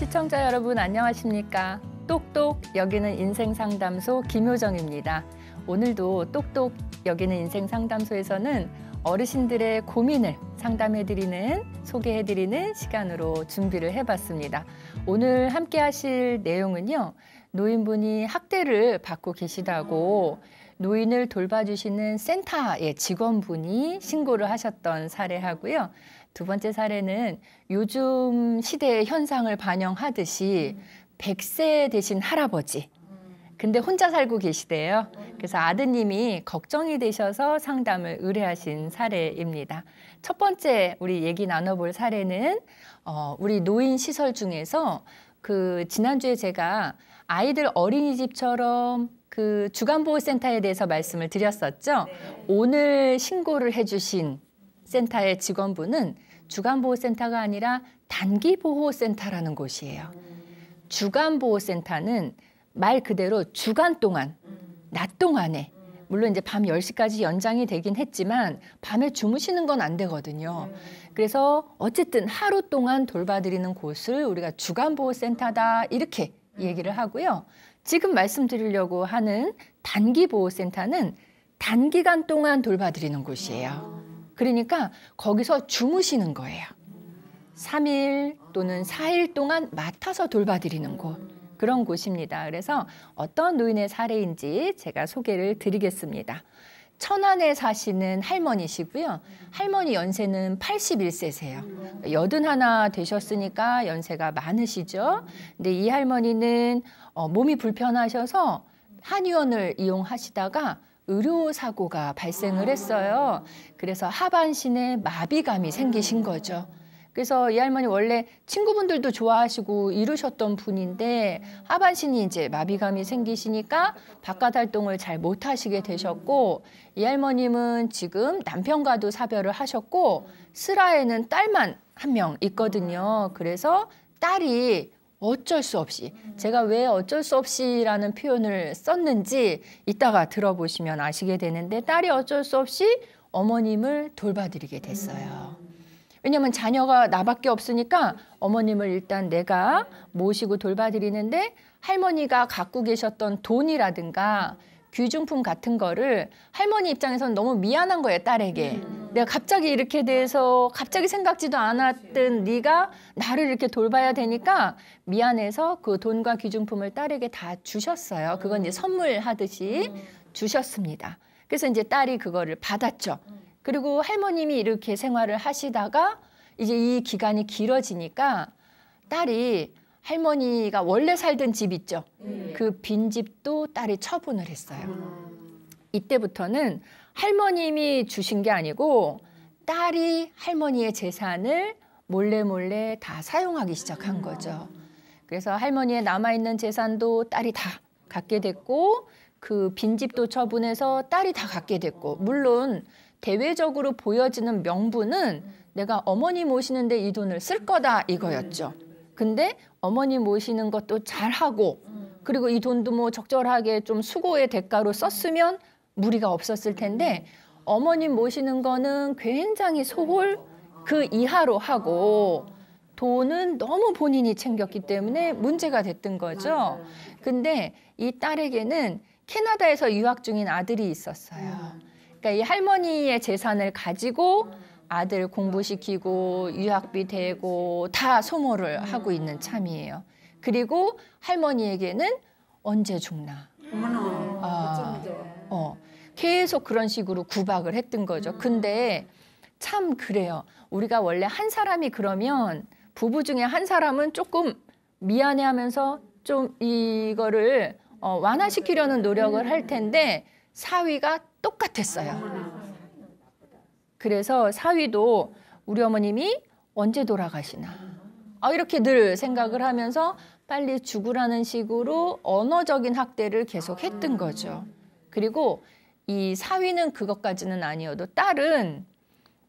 시청자 여러분 안녕하십니까? 똑똑 여기는 인생상담소 김효정입니다. 오늘도 똑똑 여기는 인생상담소에서는 어르신들의 고민을 상담해드리는, 소개해드리는 시간으로 준비를 해봤습니다. 오늘 함께 하실 내용은요. 노인분이 학대를 받고 계시다고 노인을 돌봐주시는 센터의 직원분이 신고를 하셨던 사례하고요. 두 번째 사례는 요즘 시대의 현상을 반영하듯이 100세 되신 할아버지, 근데 혼자 살고 계시대요. 그래서 아드님이 걱정이 되셔서 상담을 의뢰하신 사례입니다. 첫 번째 우리 얘기 나눠볼 사례는 우리 노인 시설 중에서 지난주에 제가 아이들 어린이집처럼 주간보호센터에 대해서 말씀을 드렸었죠. 네. 오늘 신고를 해주신 센터의 직원분은 주간보호센터가 아니라 단기보호센터라는 곳이에요. 주간보호센터는 말 그대로 주간 동안, 낮 동안에, 물론 이제 밤 10시까지 연장이 되긴 했지만 밤에 주무시는 건 안 되거든요. 그래서 어쨌든 하루 동안 돌봐드리는 곳을 우리가 주간보호센터다 이렇게 얘기를 하고요. 지금 말씀드리려고 하는 단기보호센터는 단기간 동안 돌봐드리는 곳이에요. 그러니까 거기서 주무시는 거예요. 3일 또는 4일 동안 맡아서 돌봐드리는 곳, 그런 곳입니다. 그래서 어떤 노인의 사례인지 제가 소개를 드리겠습니다. 천안에 사시는 할머니시고요. 할머니 연세는 81세세요. 81 되셨으니까 연세가 많으시죠. 근데 이 할머니는 몸이 불편하셔서 한의원을 이용하시다가 의료사고가 발생을 했어요. 그래서 하반신에 마비감이 생기신 거죠. 그래서 이 할머니 원래 친구분들도 좋아하시고 이루셨던 분인데 하반신이 이제 마비감이 생기시니까 바깥 활동을 잘 못하시게 되셨고, 이 할머님은 지금 남편과도 사별을 하셨고 슬하에는 딸만 한 명 있거든요. 그래서 딸이 어쩔 수 없이, 제가 왜 어쩔 수 없이라는 표현을 썼는지 이따가 들어보시면 아시게 되는데, 딸이 어쩔 수 없이 어머님을 돌봐드리게 됐어요. 왜냐면 자녀가 나밖에 없으니까 어머님을 일단 내가 모시고 돌봐드리는데, 할머니가 갖고 계셨던 돈이라든가 귀중품 같은 거를 할머니 입장에서는 너무 미안한 거예요, 딸에게. 내가 갑자기 이렇게 돼서 갑자기 생각지도 않았던 네가 나를 이렇게 돌봐야 되니까 미안해서 그 돈과 귀중품을 딸에게 다 주셨어요. 그건 이제 선물하듯이 주셨습니다. 그래서 이제 딸이 그거를 받았죠. 그리고 할머님이 이렇게 생활을 하시다가 이제 이 기간이 길어지니까 딸이 할머니가 원래 살던 집 있죠. 그 빈집도 딸이 처분을 했어요. 이때부터는 할머님이 주신 게 아니고 딸이 할머니의 재산을 몰래 다 사용하기 시작한 거죠. 그래서 할머니의 남아있는 재산도 딸이 다 갖게 됐고, 그 빈집도 처분해서 딸이 다 갖게 됐고, 물론 대외적으로 보여지는 명분은 내가 어머니 모시는데 이 돈을 쓸 거다 이거였죠. 근데 어머니 모시는 것도 잘하고, 그리고 이 돈도 뭐 적절하게 좀 수고의 대가로 썼으면 무리가 없었을 텐데, 어머님 모시는 거는 굉장히 소홀 그 이하로 하고 돈은 너무 본인이 챙겼기 때문에 문제가 됐던 거죠. 근데 이 딸에게는 캐나다에서 유학 중인 아들이 있었어요. 그러니까 이 할머니의 재산을 가지고 아들 공부시키고 유학비 대고 다 소모를 하고 있는 참이에요. 그리고 할머니에게는 언제 죽나. 계속 그런 식으로 구박을 했던 거죠. 근데 참 그래요. 우리가 원래 한 사람이 그러면 부부 중에 한 사람은 조금 미안해하면서 좀 이거를 완화시키려는 노력을 할 텐데 사위가 똑같았어요. 그래서 사위도 우리 어머님이 언제 돌아가시나 이렇게 늘 생각을 하면서 빨리 죽으라는 식으로 언어적인 학대를 계속 했던 거죠. 그리고 이 사위는 그것까지는 아니어도 딸은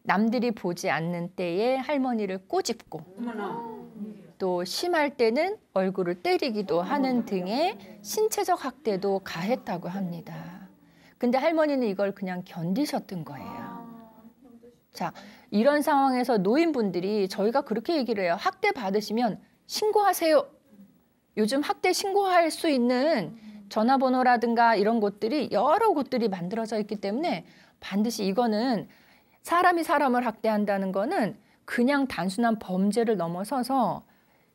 남들이 보지 않는 때에 할머니를 꼬집고 또 심할 때는 얼굴을 때리기도 하는 등의 신체적 학대도 가했다고 합니다. 근데 할머니는 이걸 그냥 견디셨던 거예요. 자, 이런 상황에서 노인분들이 저희가 그렇게 얘기를 해요. 학대 받으시면 신고하세요. 요즘 학대 신고할 수 있는 전화번호라든가 이런 곳들이 여러 곳들이 만들어져 있기 때문에 반드시 이거는 사람이 사람을 학대한다는 거는 그냥 단순한 범죄를 넘어서서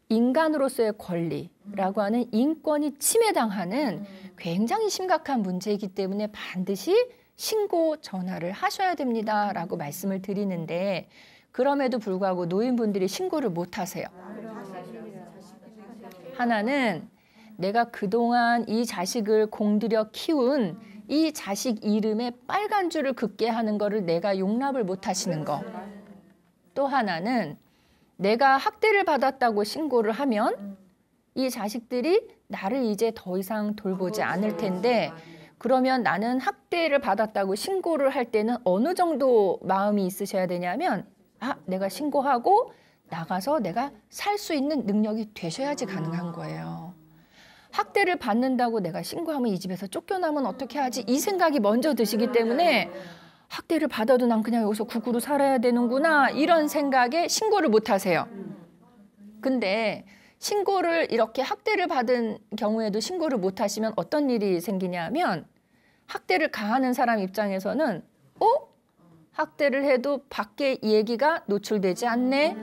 인간으로서의 권리라고 하는 인권이 침해당하는 굉장히 심각한 문제이기 때문에 반드시 신고 전화를 하셔야 됩니다라고 말씀을 드리는데 그럼에도 불구하고 노인분들이 신고를 못 하세요. 하나는 내가 그동안 이 자식을 공들여 키운 이 자식 이름에 빨간 줄을 긋게 하는 거를 내가 용납을 못 하시는 거. 또 하나는 내가 학대를 받았다고 신고를 하면 이 자식들이 나를 이제 더 이상 돌보지 않을 텐데 그러면 나는 학대를 받았다고 신고를 할 때는 어느 정도 마음이 있으셔야 되냐면 내가 신고하고 나가서 내가 살 수 있는 능력이 되셔야지 가능한 거예요. 학대를 받는다고 내가 신고하면 이 집에서 쫓겨나면 어떻게 하지? 이 생각이 먼저 드시기 때문에 학대를 받아도 난 그냥 여기서 국으로 살아야 되는구나 이런 생각에 신고를 못 하세요. 근데 신고를 이렇게 학대를 받은 경우에도 신고를 못 하시면 어떤 일이 생기냐면 학대를 가하는 사람 입장에서는 학대를 해도 밖에 얘기가 노출되지 않네.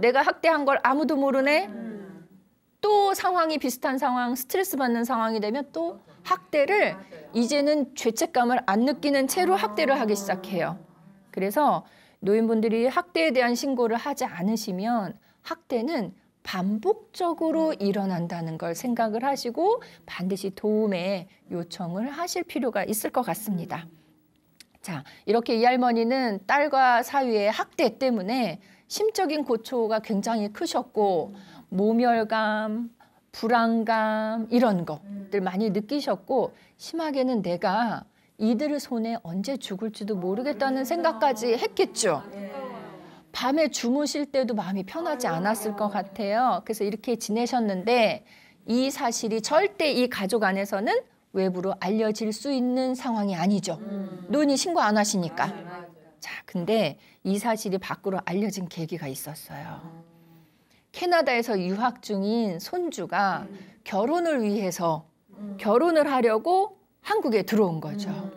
내가 학대한 걸 아무도 모르네. 또 상황이 비슷한 상황, 스트레스 받는 상황이 되면 또 학대를 이제는 죄책감을 안 느끼는 채로 학대를 하기 시작해요. 그래서 노인분들이 학대에 대한 신고를 하지 않으시면 학대는 반복적으로 일어난다는 걸 생각을 하시고 반드시 도움의 요청을 하실 필요가 있을 것 같습니다. 자, 이렇게 이 할머니는 딸과 사위의 학대 때문에 심적인 고초가 굉장히 크셨고 모멸감, 불안감 이런 것들 많이 느끼셨고 심하게는 내가 이들 손에 언제 죽을지도 모르겠다는 생각까지 했겠죠. 밤에 주무실 때도 마음이 편하지 않았을 것 같아요. 그래서 이렇게 지내셨는데 이 사실이 절대 이 가족 안에서는 외부로 알려질 수 있는 상황이 아니죠. 노인이 신고 안 하시니까. 자, 근데 이 사실이 밖으로 알려진 계기가 있었어요. 캐나다에서 유학 중인 손주가 결혼을 위해서 결혼을 하려고 한국에 들어온 거죠.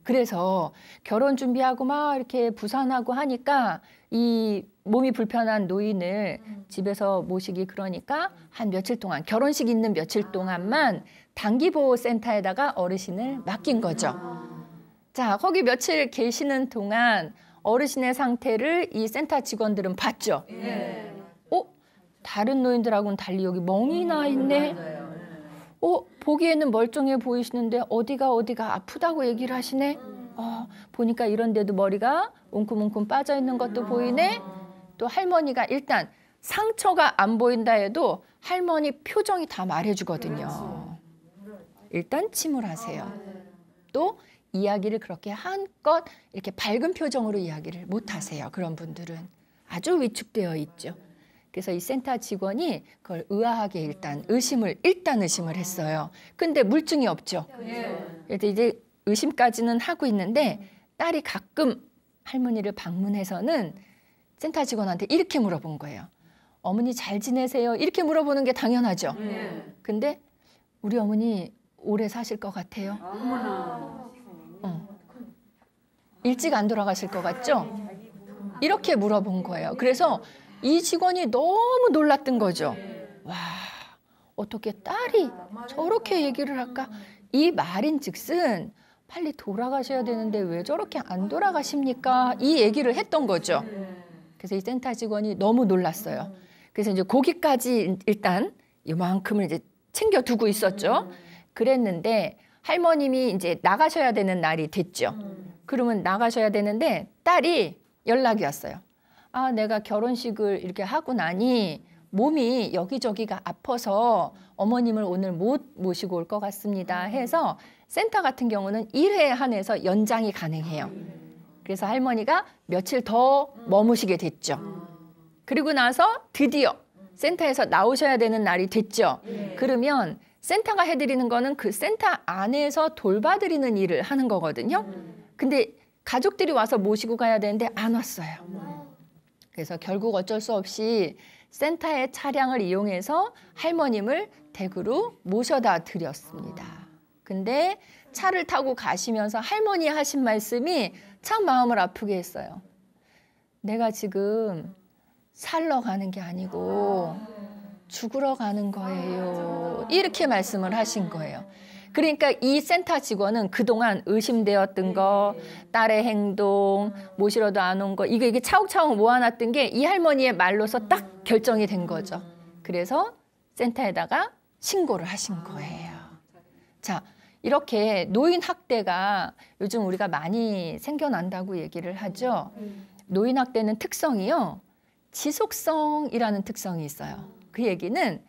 그래서 결혼 준비하고 막 이렇게 부산하고 하니까 이 몸이 불편한 노인을 집에서 모시기 그러니까 한 며칠 동안 결혼식 있는 며칠 동안만 단기보호센터에다가 어르신을 맡긴 거죠. 자, 거기 며칠 계시는 동안 어르신의 상태를 이 센터 직원들은 봤죠. 다른 노인들하고는 달리 여기 멍이 나 있네. 보기에는 멀쩡해 보이시는데 어디가 아프다고 얘기를 하시네. 보니까 이런데도 머리가 웅큼웅큼 빠져 있는 것도 보이네. 또 할머니가 일단 상처가 안 보인다 해도 할머니 표정이 다 말해주거든요. 일단 침울하세요. 또 이야기를 그렇게 한껏 이렇게 밝은 표정으로 이야기를 못 하세요. 그런 분들은 아주 위축되어 있죠. 그래서 이 센터 직원이 그걸 의아하게 일단 의심을 했어요. 근데 물증이 없죠. 그래서 이제 의심까지는 하고 있는데 딸이 가끔 할머니를 방문해서는 센터 직원한테 이렇게 물어본 거예요. 어머니 잘 지내세요? 이렇게 물어보는 게 당연하죠. 근데 우리 어머니 오래 사실 것 같아요. 일찍 안 돌아가실 것 같죠? 이렇게 물어본 거예요. 그래서 이 직원이 너무 놀랐던 거죠. 와, 어떻게 딸이 저렇게 얘기를 할까? 이 말인즉슨 빨리 돌아가셔야 되는데 왜 저렇게 안 돌아가십니까? 이 얘기를 했던 거죠. 그래서 이 센터 직원이 너무 놀랐어요. 그래서 이제 고기까지 일단 이만큼을 이제 챙겨두고 있었죠. 그랬는데 할머님이 이제 나가셔야 되는 날이 됐죠. 그러면 나가셔야 되는데 딸이 연락이 왔어요. 내가 결혼식을 이렇게 하고 나니 몸이 여기저기가 아파서 어머님을 오늘 못 모시고 올 것 같습니다 해서 센터 같은 경우는 1회에 한해서 연장이 가능해요. 그래서 할머니가 며칠 더 머무시게 됐죠. 그리고 나서 드디어 센터에서 나오셔야 되는 날이 됐죠. 그러면 센터가 해드리는 거는 그 센터 안에서 돌봐드리는 일을 하는 거거든요. 근데 가족들이 와서 모시고 가야 되는데 안 왔어요. 그래서 결국 어쩔 수 없이 센터의 차량을 이용해서 할머님을 댁으로 모셔다 드렸습니다. 근데 차를 타고 가시면서 할머니 하신 말씀이 참 마음을 아프게 했어요. 내가 지금 살러 가는 게 아니고 죽으러 가는 거예요. 이렇게 말씀을 하신 거예요. 그러니까 이 센터 직원은 그동안 의심되었던 거, 딸의 행동, 모시러도 안 온 거, 이게 차곡차곡 모아놨던 게 이 할머니의 말로서 딱 결정이 된 거죠. 그래서 센터에다가 신고를 하신 거예요. 자, 이렇게 노인 학대가 요즘 우리가 많이 생겨난다고 얘기를 하죠. 노인 학대는 특성이요, 지속성이라는 특성이 있어요. 그 얘기는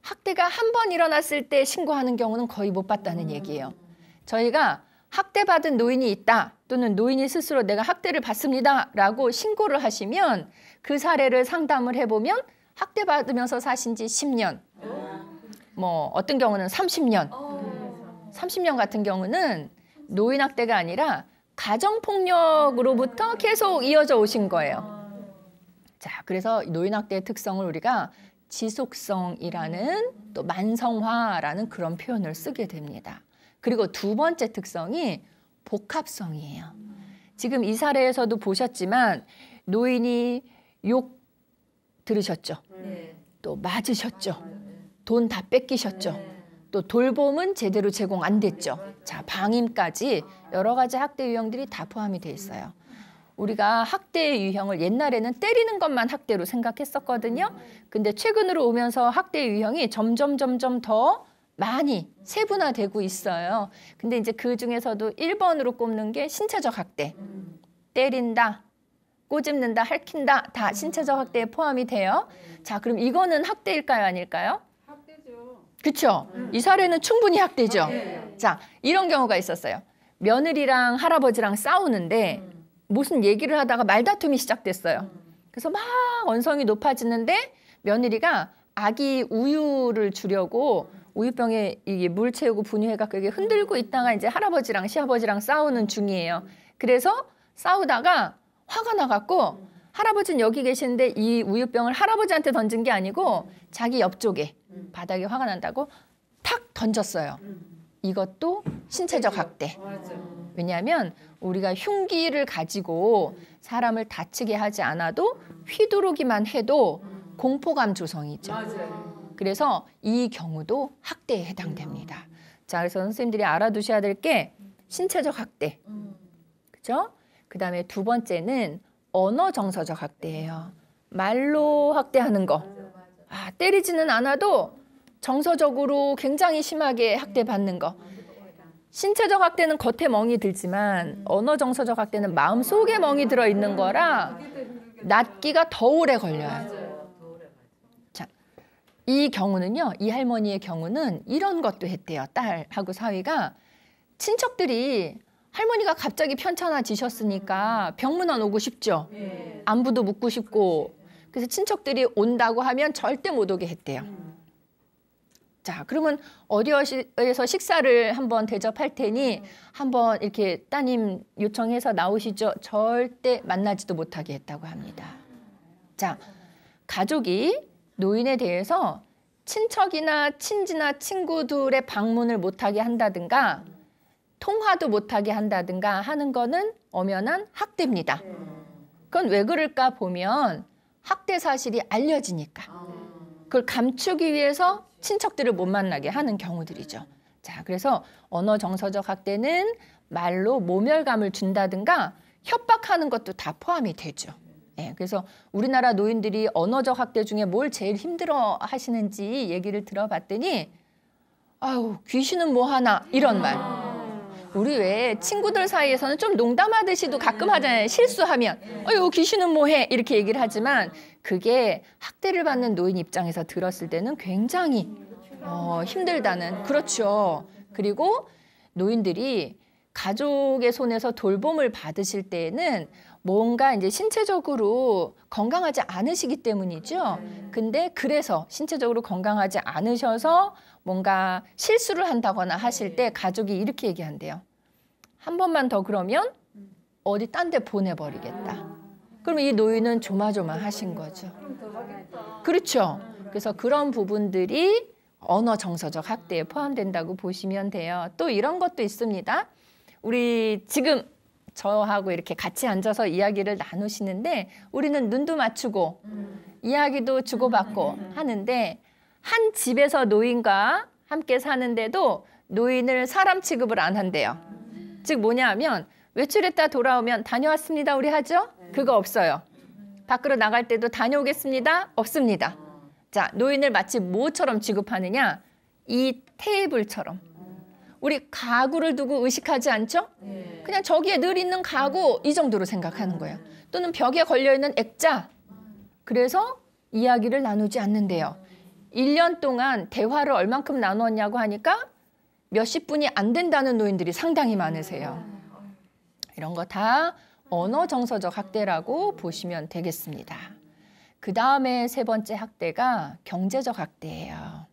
학대가 한 번 일어났을 때 신고하는 경우는 거의 못 봤다는 얘기예요. 저희가 학대받은 노인이 있다, 또는 노인이 스스로 내가 학대를 받습니다 라고 신고를 하시면 그 사례를 상담을 해보면 학대받으면서 사신 지 10년, 뭐 어떤 경우는 30년, 30년 같은 경우는 노인 학대가 아니라 가정폭력으로부터 계속 이어져 오신 거예요. 자, 그래서 노인 학대의 특성을 우리가 지속성이라는, 또 만성화라는 그런 표현을 쓰게 됩니다. 그리고 두 번째 특성이 복합성이에요. 지금 이 사례에서도 보셨지만 노인이 욕 들으셨죠? 또 맞으셨죠? 돈 다 뺏기셨죠? 또 돌봄은 제대로 제공 안 됐죠? 자, 방임까지 여러 가지 학대 유형들이 다 포함이 돼 있어요. 우리가 학대의 유형을 옛날에는 때리는 것만 학대로 생각했었거든요. 근데 최근으로 오면서 학대의 유형이 점점 더 많이 세분화되고 있어요. 근데 이제 그 중에서도 1번으로 꼽는 게 신체적 학대. 때린다, 꼬집는다, 핥힌다, 다 신체적 학대에 포함이 돼요. 자, 그럼 이거는 학대일까요, 아닐까요? 학대죠. 그렇죠. 이 사례는 충분히 학대죠. 자, 이런 경우가 있었어요. 며느리랑 할아버지랑 싸우는데 무슨 얘기를 하다가 말다툼이 시작됐어요. 그래서 막 언성이 높아지는데 며느리가 아기 우유를 주려고 우유병에 이게 물 채우고 분유해갖고 이게 흔들고 있다가 이제 할아버지랑 시아버지랑 싸우는 중이에요. 그래서 싸우다가 화가 나갖고 할아버지는 여기 계시는데 이 우유병을 할아버지한테 던진 게 아니고 자기 옆쪽에 바닥에 화가 난다고 탁 던졌어요. 이것도 신체적 학대. 왜냐하면 우리가 흉기를 가지고 사람을 다치게 하지 않아도 휘두르기만 해도 공포감 조성이죠. 그래서 이 경우도 학대에 해당됩니다. 자, 그래서 선생님들이 알아두셔야 될 게 신체적 학대, 그죠? 그 다음에 두 번째는 언어 정서적 학대예요. 말로 학대하는 거. 아, 때리지는 않아도 정서적으로 굉장히 심하게 학대받는 거. 신체적 학대는 겉에 멍이 들지만 언어 정서적 학대는 마음속에 멍이 들어 있는 거라 낫기가 더 오래 걸려요. 자, 이 경우는요, 이 할머니의 경우는 이런 것도 했대요. 딸하고 사위가 친척들이 할머니가 갑자기 편찮아지셨으니까 병문안 오고 싶죠. 안부도 묻고 싶고, 그래서 친척들이 온다고 하면 절대 못 오게 했대요. 자, 그러면 어디에서 식사를 한번 대접할 테니 한번 이렇게 따님 요청해서 나오시죠. 절대 만나지도 못하게 했다고 합니다. 자, 가족이 노인에 대해서 친척이나 친지나 친구들의 방문을 못하게 한다든가 통화도 못하게 한다든가 하는 거는 엄연한 학대입니다. 그건 왜 그럴까 보면 학대 사실이 알려지니까. 그걸 감추기 위해서 친척들을 못 만나게 하는 경우들이죠. 자, 그래서 언어 정서적 학대는 말로 모멸감을 준다든가 협박하는 것도 다 포함이 되죠. 예, 그래서 우리나라 노인들이 언어적 학대 중에 뭘 제일 힘들어 하시는지 얘기를 들어봤더니 아유, 귀신은 뭐 하나 이런 말. 우리 왜 친구들 사이에서는 좀 농담하듯이도 가끔 하잖아요. 실수하면 아유, 귀신은 뭐해 이렇게 얘기를 하지만 그게 학대를 받는 노인 입장에서 들었을 때는 굉장히 힘들다는. 그렇죠. 그리고 노인들이 가족의 손에서 돌봄을 받으실 때에는 뭔가 이제 신체적으로 건강하지 않으시기 때문이죠. 근데 그래서 신체적으로 건강하지 않으셔서 뭔가 실수를 한다거나 하실 때 가족이 이렇게 얘기한대요. 한 번만 더 그러면 어디 딴 데 보내버리겠다. 그러면 이 노인은 조마조마하신 거죠. 그렇죠. 그래서 그런 부분들이 언어 정서적 학대에 포함된다고 보시면 돼요. 또 이런 것도 있습니다. 우리 지금 저하고 이렇게 같이 앉아서 이야기를 나누시는데 우리는 눈도 맞추고 이야기도 주고받고 하는데 한 집에서 노인과 함께 사는데도 노인을 사람 취급을 안 한대요. 즉 뭐냐면 외출했다 돌아오면 다녀왔습니다 우리 하죠? 그거 없어요. 밖으로 나갈 때도 다녀오겠습니다? 없습니다. 자, 노인을 마치 뭐처럼 취급하느냐? 이 테이블처럼. 우리 가구를 두고 의식하지 않죠? 그냥 저기에 늘 있는 가구 이 정도로 생각하는 거예요. 또는 벽에 걸려있는 액자. 그래서 이야기를 나누지 않는데요. 1년 동안 대화를 얼만큼 나누었냐고 하니까 몇십 분이 안 된다는 노인들이 상당히 많으세요. 이런 거 다 언어 정서적 학대라고 보시면 되겠습니다. 그 다음에 세 번째 학대가 경제적 학대예요.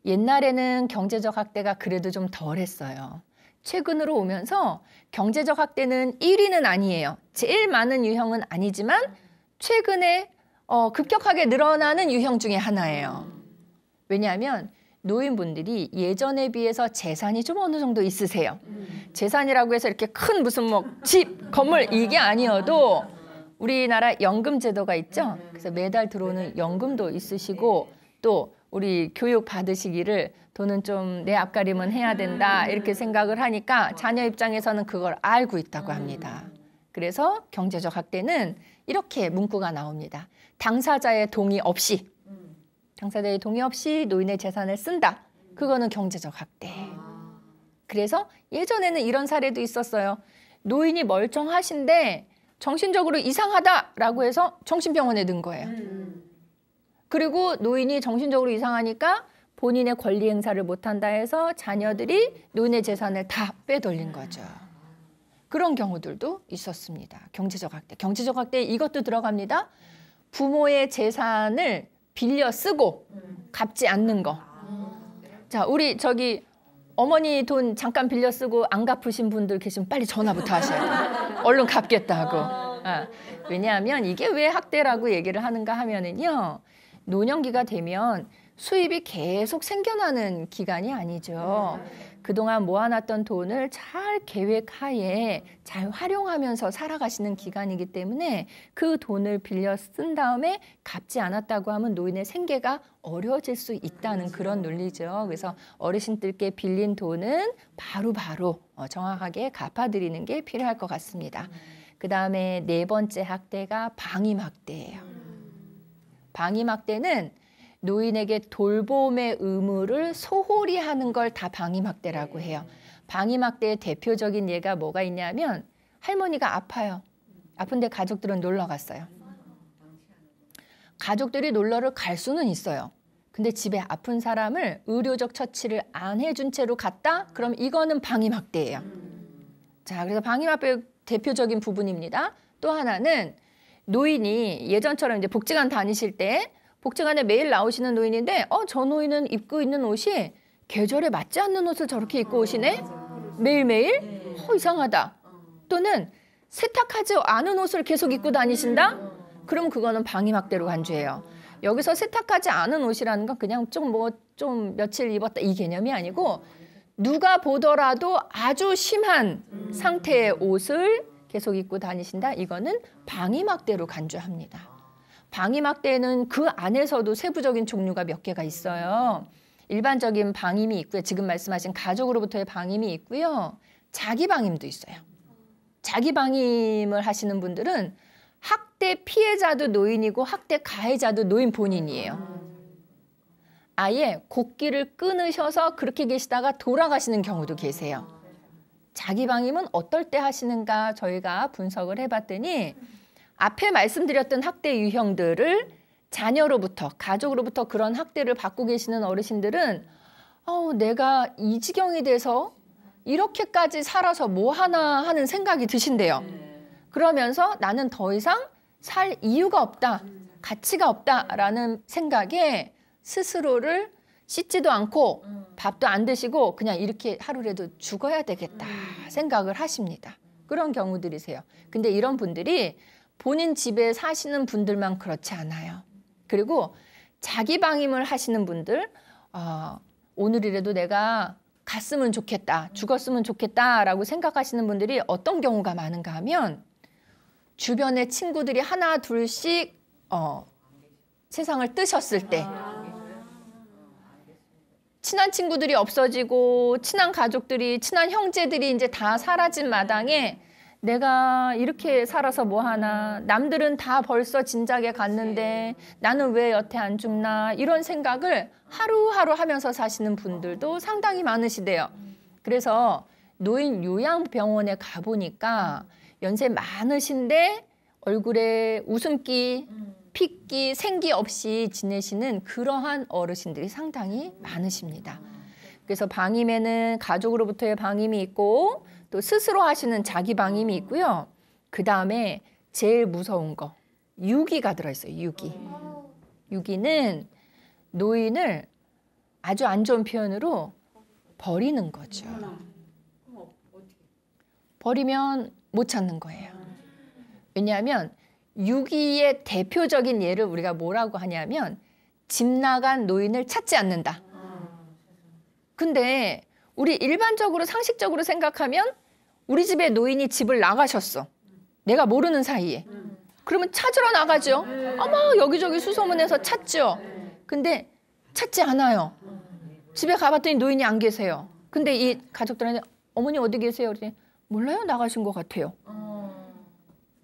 옛날에는 경제적 학대가 그래도 좀 덜했어요. 최근으로 오면서 경제적 학대는 1위는 아니에요. 제일 많은 유형은 아니지만 최근에 급격하게 늘어나는 유형 중에 하나예요. 왜냐하면 노인분들이 예전에 비해서 재산이 좀 어느 정도 있으세요. 재산이라고 해서 이렇게 큰 무슨 뭐 집, 건물 이게 아니어도 우리나라 연금 제도가 있죠. 그래서 매달 들어오는 연금도 있으시고 또 우리 교육 받으시기를 돈은 좀 내 앞가림은 해야 된다 이렇게 생각을 하니까 자녀 입장에서는 그걸 알고 있다고 합니다. 그래서 경제적 학대는 이렇게 문구가 나옵니다. 당사자의 동의 없이 노인의 재산을 쓴다. 그거는 경제적 학대. 그래서 예전에는 이런 사례도 있었어요. 노인이 멀쩡하신데 정신적으로 이상하다라고 해서 정신병원에 든 거예요. 그리고 노인이 정신적으로 이상하니까 본인의 권리 행사를 못한다 해서 자녀들이 노인의 재산을 다 빼돌린 거죠. 그런 경우들도 있었습니다. 경제적 학대. 경제적 학대 이것도 들어갑니다. 부모의 재산을 빌려 쓰고 갚지 않는 거. 자, 우리 저기 어머니 돈 잠깐 빌려 쓰고 안 갚으신 분들 계시면 빨리 전화부터 하셔야 돼요. 얼른 갚겠다고. 왜냐하면 이게 왜 학대라고 얘기를 하는가 하면은요. 노년기가 되면 수입이 계속 생겨나는 기간이 아니죠. 그동안 모아놨던 돈을 잘 계획하에 잘 활용하면서 살아가시는 기간이기 때문에 그 돈을 빌려 쓴 다음에 갚지 않았다고 하면 노인의 생계가 어려워질 수 있다는 그런 논리죠. 그래서 어르신들께 빌린 돈은 바로바로 정확하게 갚아드리는 게 필요할 것 같습니다. 그 다음에 네 번째 학대가 방임학대예요. 방임학대는 노인에게 돌봄의 의무를 소홀히 하는 걸 다 방임학대라고 해요. 방임학대의 대표적인 예가 뭐가 있냐면 할머니가 아파요. 아픈데 가족들은 놀러 갔어요. 가족들이 놀러를 갈 수는 있어요. 근데 집에 아픈 사람을 의료적 처치를 안 해준 채로 갔다? 그럼 이거는 방임학대예요. 자, 그래서 방임학대의 대표적인 부분입니다. 또 하나는 노인이 예전처럼 이제 복지관 다니실 때 복지관에 매일 나오시는 노인인데 저 노인은 입고 있는 옷이 계절에 맞지 않는 옷을 저렇게 입고 오시네? 매일매일? 이상하다. 또는 세탁하지 않은 옷을 계속 입고 다니신다? 그럼 그거는 방임학대로 간주해요. 여기서 세탁하지 않은 옷이라는 건 그냥 좀 며칠 입었다 이 개념이 아니고 누가 보더라도 아주 심한 상태의 옷을 계속 입고 다니신다? 이거는 방임학대로 간주합니다. 방임학대는 그 안에서도 세부적인 종류가 몇 개가 있어요. 일반적인 방임이 있고요. 지금 말씀하신 가족으로부터의 방임이 있고요. 자기 방임도 있어요. 자기 방임을 하시는 분들은 학대 피해자도 노인이고 학대 가해자도 노인 본인이에요. 아예 곡기를 끊으셔서 그렇게 계시다가 돌아가시는 경우도 계세요. 자기 방임은 어떨 때 하시는가 저희가 분석을 해봤더니 앞에 말씀드렸던 학대 유형들을 자녀로부터, 가족으로부터 그런 학대를 받고 계시는 어르신들은 내가 이 지경이 돼서 이렇게까지 살아서 뭐 하나 하는 생각이 드신대요. 그러면서 나는 더 이상 살 이유가 없다, 가치가 없다라는 생각에 스스로를 씻지도 않고 밥도 안 드시고 그냥 이렇게 하루라도 죽어야 되겠다 생각을 하십니다. 그런 경우들이세요. 근데 이런 분들이 본인 집에 사시는 분들만 그렇지 않아요. 그리고 자기 방임을 하시는 분들, 오늘이라도 내가 갔으면 좋겠다, 죽었으면 좋겠다라고 생각하시는 분들이 어떤 경우가 많은가 하면 주변의 친구들이 하나 둘씩 세상을 뜨셨을 때 친한 친구들이 없어지고 친한 가족들이, 친한 형제들이 이제 다 사라진 마당에 내가 이렇게 살아서 뭐하나, 남들은 다 벌써 진작에 갔는데 나는 왜 여태 안 죽나, 이런 생각을 하루하루 하면서 사시는 분들도 상당히 많으시대요. 그래서 노인 요양병원에 가보니까 연세 많으신데 얼굴에 웃음기, 핏기, 생기 없이 지내시는 그러한 어르신들이 상당히 많으십니다. 그래서 방임에는 가족으로부터의 방임이 있고 또 스스로 하시는 자기 방임이 있고요. 그 다음에 제일 무서운 거, 유기가 들어있어요. 유기. 유기는 노인을 아주 안 좋은 표현으로 버리는 거죠. 버리면 못 찾는 거예요. 왜냐하면 유기의 대표적인 예를 우리가 뭐라고 하냐면 집 나간 노인을 찾지 않는다. 근데 우리 일반적으로 상식적으로 생각하면 우리 집에 노인이 집을 나가셨어. 내가 모르는 사이에. 그러면 찾으러 나가죠. 어머, 여기저기 수소문해서 찾죠. 근데 찾지 않아요. 집에 가봤더니 노인이 안 계세요. 근데 이 가족들한테 어머니 어디 계세요? 그랬더니 몰라요, 나가신 것 같아요.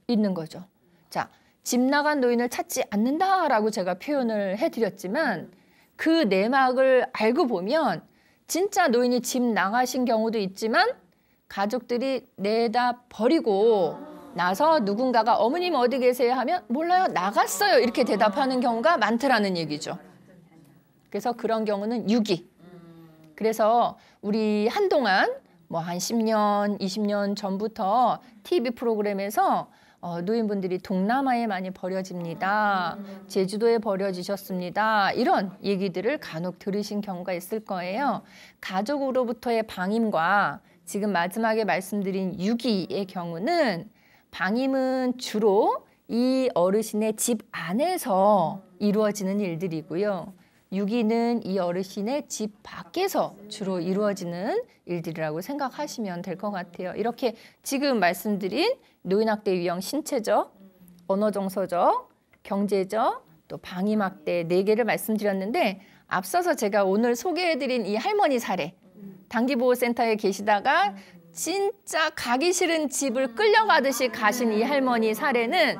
있는 거죠. 자, 집 나간 노인을 찾지 않는다라고 제가 표현을 해드렸지만 그 내막을 알고 보면 진짜 노인이 집 나가신 경우도 있지만 가족들이 내다 버리고 나서 누군가가 어머님 어디 계세요 하면 몰라요, 나갔어요, 이렇게 대답하는 경우가 많더라는 얘기죠. 그래서 그런 경우는 유기. 그래서 우리 한동안 뭐 한 10년, 20년 전부터 TV 프로그램에서 노인분들이 동남아에 많이 버려집니다. 제주도에 버려지셨습니다. 이런 얘기들을 간혹 들으신 경우가 있을 거예요. 가족으로부터의 방임과 지금 마지막에 말씀드린 유기의 경우는 방임은 주로 이 어르신의 집 안에서 이루어지는 일들이고요. 유기는 이 어르신의 집 밖에서 주로 이루어지는 일들이라고 생각하시면 될 것 같아요. 이렇게 지금 말씀드린 노인학대 유형 신체적, 언어정서적, 경제적, 또 방임학대 4개를 말씀드렸는데 앞서서 제가 오늘 소개해드린 이 할머니 사례, 단기보호센터에 계시다가 진짜 가기 싫은 집을 끌려가듯이 가신 이 할머니 사례는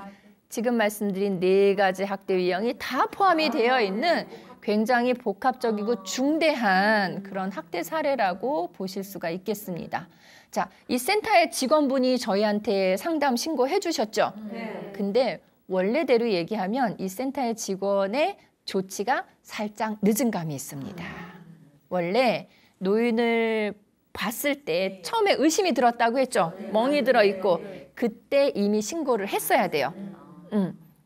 지금 말씀드린 4가지 학대 유형이 다 포함이 되어 있는 굉장히 복합적이고 중대한 그런 학대 사례라고 보실 수가 있겠습니다. 자, 이 센터의 직원분이 저희한테 상담 신고해 주셨죠? 네. 근데 원래대로 얘기하면 이 센터의 직원의 조치가 살짝 늦은 감이 있습니다. 원래 노인을 봤을 때 처음에 의심이 들었다고 했죠? 멍이 들어있고 그때 이미 신고를 했어야 돼요.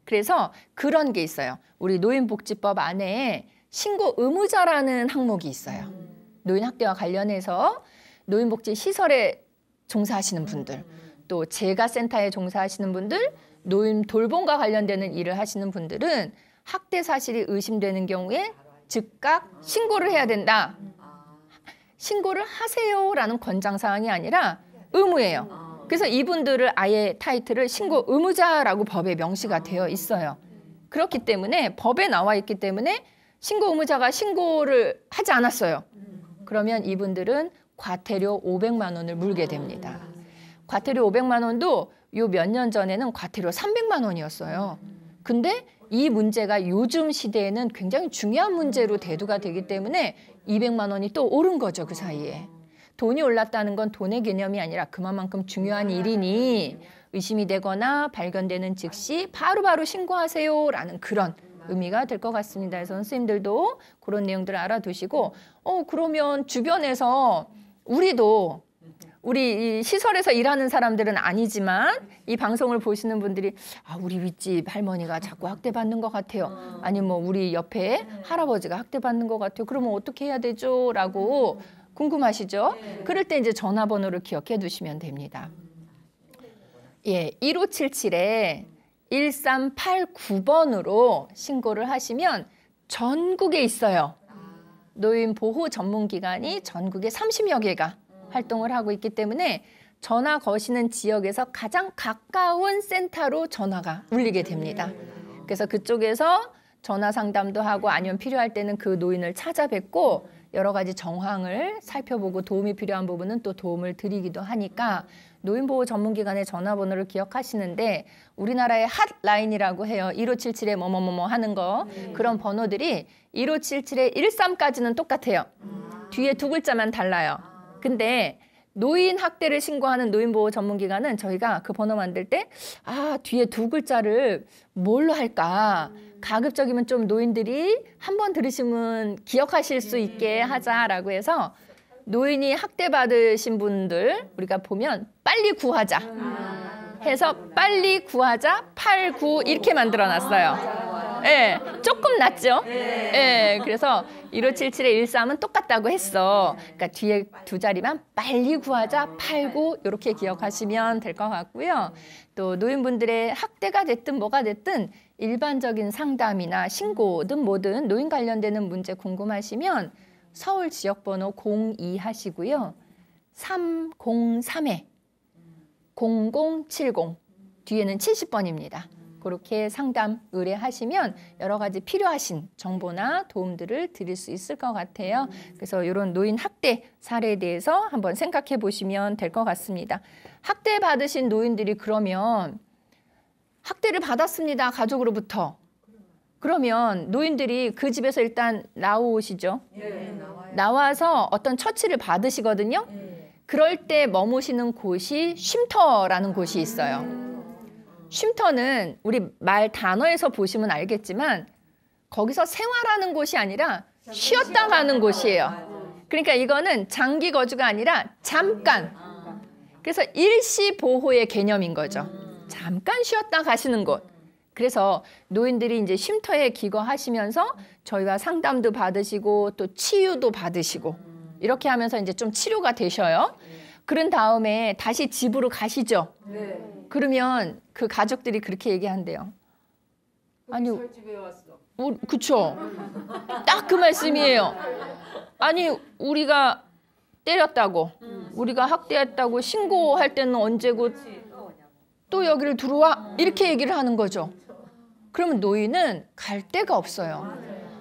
그래서 그런 게 있어요. 우리 노인복지법 안에 신고 의무자라는 항목이 있어요. 노인학대와 관련해서 노인복지시설에 종사하시는 분들, 또 재가센터에 종사하시는 분들, 노인 돌봄과 관련되는 일을 하시는 분들은 학대 사실이 의심되는 경우에 즉각 신고를 해야 된다. 신고를 하세요라는 권장사항이 아니라 의무예요. 그래서 이분들을 아예 타이틀을 신고 의무자라고 법에 명시가 되어 있어요. 그렇기 때문에 법에 나와 있기 때문에 신고 의무자가 신고를 하지 않았어요. 그러면 이분들은 과태료 500만 원을 물게 됩니다. 과태료 500만 원도 요 몇 년 전에는 과태료 300만 원이었어요. 근데 이 문제가 요즘 시대에는 굉장히 중요한 문제로 대두가 되기 때문에 200만 원이 또 오른 거죠, 그 사이에. 돈이 올랐다는 건 돈의 개념이 아니라 그만큼 중요한 일이니 의심이 되거나 발견되는 즉시 바로바로 신고하세요라는 그런 의미가 될 것 같습니다. 그래서 선생님들도 그런 내용들을 알아두시고 그러면 주변에서 우리도 우리 이 시설에서 일하는 사람들은 아니지만 이 방송을 보시는 분들이 우리 윗집 할머니가 자꾸 학대받는 것 같아요. 아니면 뭐 우리 옆에 할아버지가 학대받는 것 같아요. 그러면 어떻게 해야 되죠? 라고 궁금하시죠? 그럴 때 이제 전화번호를 기억해 두시면 됩니다. 예, 1577에 1389번으로 신고를 하시면 전국에 있어요. 노인 보호 전문기관이 전국에 30여 개가 활동을 하고 있기 때문에 전화 거시는 지역에서 가장 가까운 센터로 전화가 울리게 됩니다. 그래서 그쪽에서 전화 상담도 하고 아니면 필요할 때는 그 노인을 찾아뵙고 여러 가지 정황을 살펴보고 도움이 필요한 부분은 또 도움을 드리기도 하니까 노인보호 전문기관의 전화번호를 기억하시는데 우리나라의 핫라인이라고 해요. 1577에 뭐뭐뭐뭐 하는 거. 그런 번호들이 1577에 13까지는 똑같아요. 뒤에 두 글자만 달라요. 근데 노인 학대를 신고하는 노인보호 전문기관은 저희가 그 번호 만들 때 뒤에 두 글자를 뭘로 할까? 가급적이면 좀 노인들이 한번 들으시면 기억하실 수 있게 하자라고 해서 노인이 학대받으신 분들 우리가 보면 빨리 구하자 해서 빨리 구하자 89 이렇게 만들어놨어요. 예, 조금 낫죠? 예, 그래서 1577에 13은 똑같다고 했어. 그러니까 뒤에 두 자리만 빨리 구하자 89 이렇게 기억하시면 될 것 같고요. 또 노인분들의 학대가 됐든 뭐가 됐든 일반적인 상담이나 신고든 뭐든 노인 관련되는 문제 궁금하시면 서울 지역번호 02 하시고요. 303에 0070 뒤에는 70번입니다. 그렇게 상담 의뢰하시면 여러 가지 필요하신 정보나 도움들을 드릴 수 있을 것 같아요. 그래서 이런 노인 학대 사례에 대해서 한번 생각해 보시면 될 것 같습니다. 학대 받으신 노인들이 그러면 학대를 받았습니다. 가족으로부터. 그러면 노인들이 그 집에서 일단 나오시죠. 나와서 어떤 처치를 받으시거든요. 그럴 때 머무시는 곳이 쉼터라는 곳이 있어요. 쉼터는 우리 말 단어에서 보시면 알겠지만 거기서 생활하는 곳이 아니라 쉬었다 가는 곳이에요. 그러니까 이거는 장기 거주가 아니라 잠깐. 그래서 일시 보호의 개념인 거죠. 잠깐 쉬었다 가시는 곳. 그래서 노인들이 이제 쉼터에 기거하시면서 저희와 상담도 받으시고 또 치유도 받으시고 이렇게 하면서 이제 좀 치료가 되셔요. 그런 다음에 다시 집으로 가시죠. 그러면 그 가족들이 그렇게 얘기한대요. 아니, 그쵸? 딱 그 말씀이에요. 아니, 우리가 때렸다고, 우리가 학대했다고 신고할 때는 언제고 또 여기를 들어와? 이렇게 얘기를 하는 거죠. 그러면 노인은 갈 데가 없어요.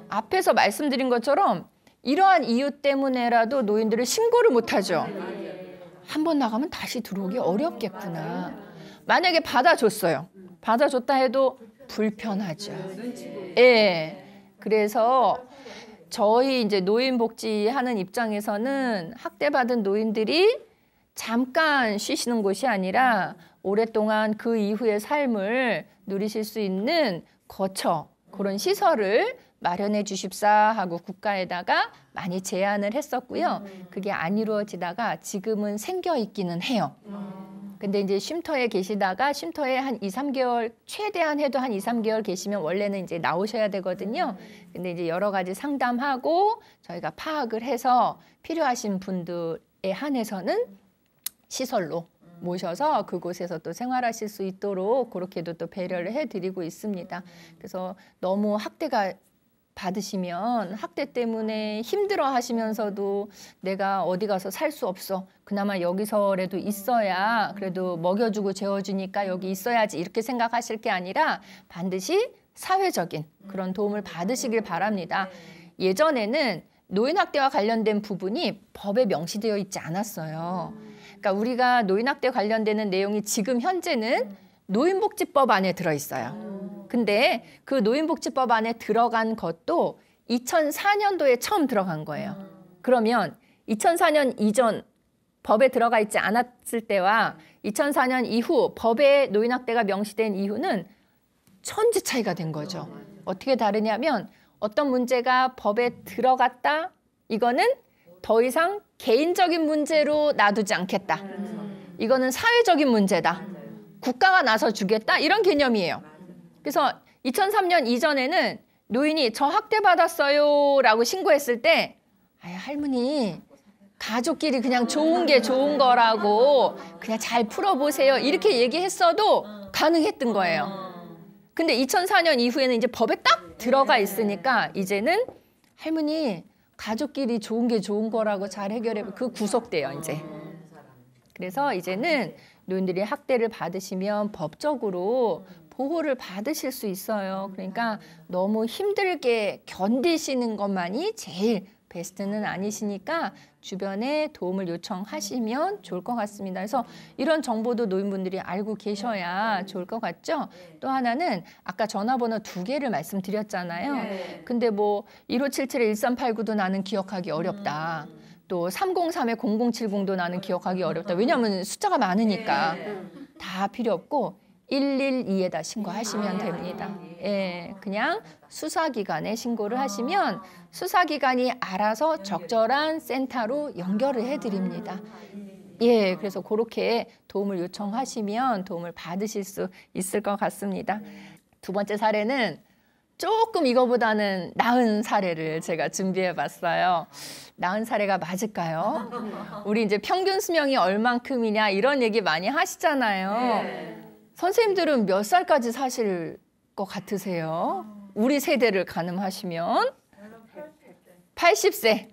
앞에서 말씀드린 것처럼 이러한 이유 때문에라도 노인들은 신고를 못하죠. 한번 나가면 다시 들어오기 어렵겠구나. 만약에 받아줬어요. 받아줬다 해도 불편하죠. 예. 그래서 저희 이제 노인복지하는 입장에서는 학대받은 노인들이 잠깐 쉬시는 곳이 아니라 오랫동안 그 이후의 삶을 누리실 수 있는 거처, 그런 시설을 마련해 주십사 하고 국가에다가 많이 제안을 했었고요. 그게 안 이루어지다가 지금은 생겨 있기는 해요. 근데 이제 쉼터에 계시다가 쉼터에 한 2, 3개월, 최대한 해도 한 2, 3개월 계시면 원래는 이제 나오셔야 되거든요. 근데 이제 여러 가지 상담하고 저희가 파악을 해서 필요하신 분들에 한해서는 시설로 모셔서 그곳에서 또 생활하실 수 있도록 그렇게도 또 배려를 해드리고 있습니다. 그래서 너무 학대가 받으시면 학대 때문에 힘들어 하시면서도 내가 어디 가서 살 수 없어. 그나마 여기서라도 있어야 그래도 먹여주고 재워주니까 여기 있어야지 이렇게 생각하실 게 아니라 반드시 사회적인 그런 도움을 받으시길 바랍니다. 예전에는 노인학대와 관련된 부분이 법에 명시되어 있지 않았어요. 그러니까 우리가 노인학대 관련되는 내용이 지금 현재는 노인복지법 안에 들어있어요. 근데 그 노인복지법 안에 들어간 것도 2004년도에 처음 들어간 거예요. 그러면 2004년 이전 법에 들어가 있지 않았을 때와 2004년 이후 법에 노인학대가 명시된 이후는 천지 차이가 된 거죠. 어떻게 다르냐면 어떤 문제가 법에 들어갔다. 이거는 더 이상 개인적인 문제로 놔두지 않겠다. 이거는 사회적인 문제다. 국가가 나서 주겠다. 이런 개념이에요. 그래서 2003년 이전에는 노인이 저 학대받았어요 라고 신고했을 때 할머니 가족끼리 그냥 좋은 게 좋은 거라고 그냥 잘 풀어보세요 이렇게 얘기했어도 가능했던 거예요. 근데 2004년 이후에는 이제 법에 딱 들어가 있으니까 이제는 할머니 가족끼리 좋은 게 좋은 거라고 잘 해결해 그 구속돼요 이제. 그래서 이제는 노인들이 학대를 받으시면 법적으로 보호를 받으실 수 있어요. 그러니까 너무 힘들게 견디시는 것만이 제일 베스트는 아니시니까 주변에 도움을 요청하시면 좋을 것 같습니다. 그래서 이런 정보도 노인분들이 알고 계셔야 좋을 것 같죠? 또 하나는 아까 전화번호 2개를 말씀드렸잖아요. 근데 뭐 1577-1389도 나는 기억하기 어렵다. 또 303-0070도 나는 기억하기 어렵다. 왜냐하면 숫자가 많으니까. 다 필요 없고 112에다 신고하시면 됩니다. 예, 그냥 수사기관에 신고를 하시면 수사기관이 알아서 적절한 센터로 연결을 해드립니다. 예, 그래서 그렇게 도움을 요청하시면 도움을 받으실 수 있을 것 같습니다. 2번째 사례는 조금 이거보다는 나은 사례를 제가 준비해 봤어요. 나은 사례가 맞을까요? 우리 이제 평균 수명이 얼만큼이냐 이런 얘기 많이 하시잖아요. 선생님들은 몇 살까지 사실 것 같으세요? 우리 세대를 가늠하시면 80세.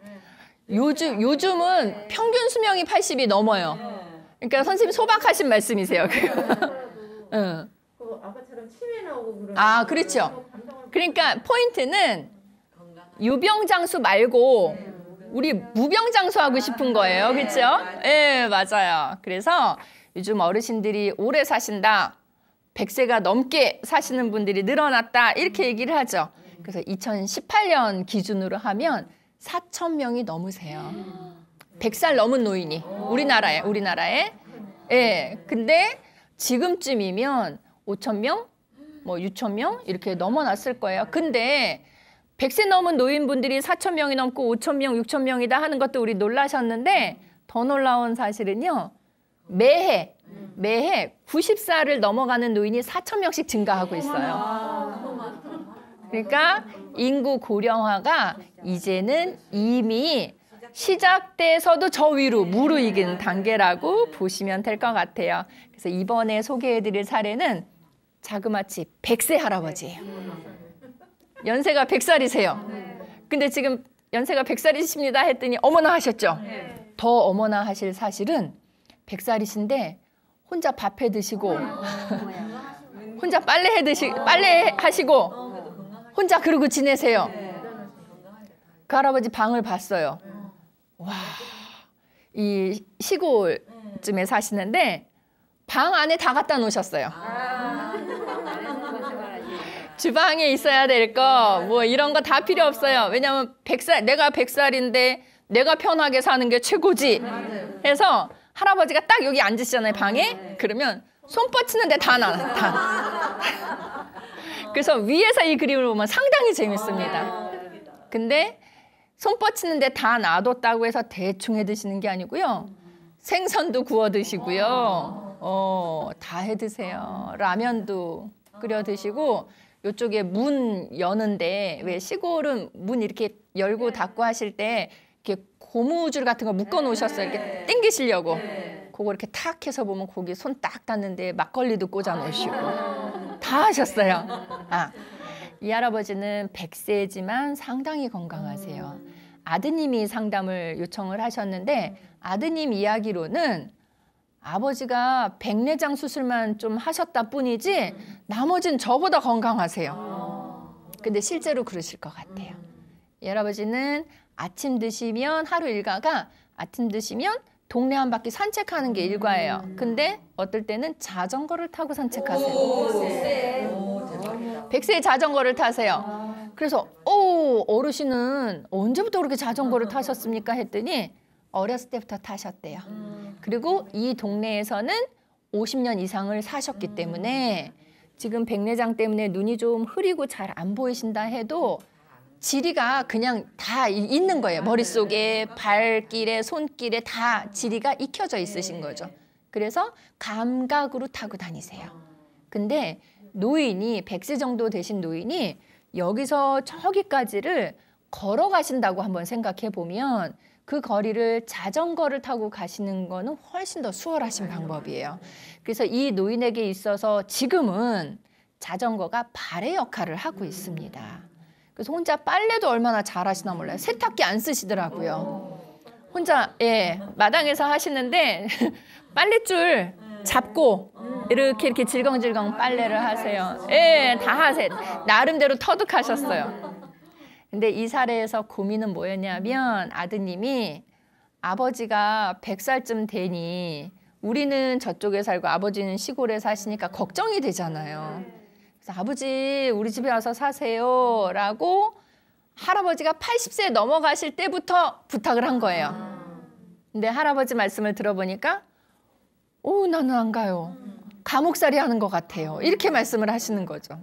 요즘은 평균 수명이 80이 넘어요. 그러니까 선생님 소박하신 말씀이세요. 응. 아까처럼 치매 나오고 그러면 아, 그렇죠. 그러니까 포인트는 유병장수 말고 우리 무병장수 하고 싶은 거예요. 그렇죠? 예, 맞아요. 그래서 요즘 어르신들이 오래 사신다. 100세가 넘게 사시는 분들이 늘어났다. 이렇게 얘기를 하죠. 그래서 2018년 기준으로 하면 4,000명이 넘으세요. 100살 넘은 노인이 우리나라에. 예. 근데 지금쯤이면 5,000명, 뭐 6,000명 이렇게 넘어났을 거예요. 근데 100세 넘은 노인분들이 4,000명이 넘고 5,000명, 6,000명이다 하는 것도 우리 놀라셨는데 더 놀라운 사실은요. 매해 90살을 넘어가는 노인이 4,000명씩 증가하고 있어요. 그러니까 인구 고령화가 이제는 이미 시작돼서도 저 위로 무르익은 단계라고 보시면 될 것 같아요. 그래서 이번에 소개해드릴 사례는 자그마치 100세 할아버지예요. 연세가 100살이세요. 근데 지금 연세가 100살이십니다 했더니 어머나 하셨죠? 더 어머나 하실 사실은 100살이신데 혼자 밥 해 드시고 혼자 빨래 하시고 혼자 그러고 지내세요. 그 할아버지 방을 봤어요. 와, 이 시골쯤에 사시는데 방 안에 다 갖다 놓으셨어요. 주방에 있어야 될 거 뭐 이런 거 다 필요 없어요. 왜냐하면 내가 100살인데 내가 편하게 사는 게 최고지 해서 할아버지가 딱 여기 앉으시잖아요, 방에. 그러면 손 뻗치는데 다 나. 그래서 위에서 이 그림을 보면 상당히 재밌습니다. 근데 손 뻗치는데 다 놔뒀다고 해서 대충 해 드시는 게 아니고요. 생선도 구워 드시고요. 다 해 드세요. 라면도 끓여 드시고 이쪽에 문 여는데 왜 시골은 문 이렇게 열고 닫고 하실 때 이렇게 고무줄 같은 거 묶어 놓으셨어요. 이렇게 당기시려고. 그거 이렇게 탁 해서 보면 거기 손 딱 닿는데 막걸리도 꽂아 놓으시고 다 하셨어요. 이 할아버지는 100세지만 상당히 건강하세요. 아드님이 상담을 요청을 하셨는데 아드님 이야기로는 아버지가 백내장 수술만 좀 하셨다 뿐이지 나머지는 저보다 건강하세요. 근데 실제로 그러실 것 같아요. 이 할아버지는 아침 드시면 하루 일과가 아침 드시면 동네 한 바퀴 산책하는 게 일과예요. 근데 어떨 때는 자전거를 타고 산책하세요. 100세에 자전거를 타세요. 그래서 어르신은 언제부터 그렇게 자전거를 타셨습니까? 했더니 어렸을 때부터 타셨대요. 그리고 이 동네에서는 50년 이상을 사셨기 때문에 지금 백내장 때문에 눈이 좀 흐리고 잘 안 보이신다 해도 지리가 그냥 다 있는 거예요. 머릿속에, 발길에, 손길에 다 지리가 익혀져 있으신 거죠. 그래서 감각으로 타고 다니세요. 근데 노인이 100세 정도 되신 노인이 여기서 저기까지를 걸어가신다고 한번 생각해 보면 그 거리를 자전거를 타고 가시는 거는 훨씬 더 수월하신 방법이에요. 그래서 이 노인에게 있어서 지금은 자전거가 발의 역할을 하고 있습니다. 그래서 혼자 빨래도 얼마나 잘하시나 몰라요. 세탁기 안 쓰시더라고요. 혼자 마당에서 하시는데 빨랫줄 잡고 이렇게 질겅질겅 빨래를 하세요. 다 하세요. 나름대로 터득하셨어요. 근데 이 사례에서 고민은 뭐였냐면 아드님이 아버지가 100살쯤 되니 우리는 저쪽에 살고 아버지는 시골에 사시니까 걱정이 되잖아요. 그래서 아버지 우리 집에 와서 사세요 라고 할아버지가 80세 넘어가실 때부터 부탁을 한 거예요. 근데 할아버지 말씀을 들어보니까 나는 안 가요. 감옥살이 하는 것 같아요. 이렇게 말씀을 하시는 거죠.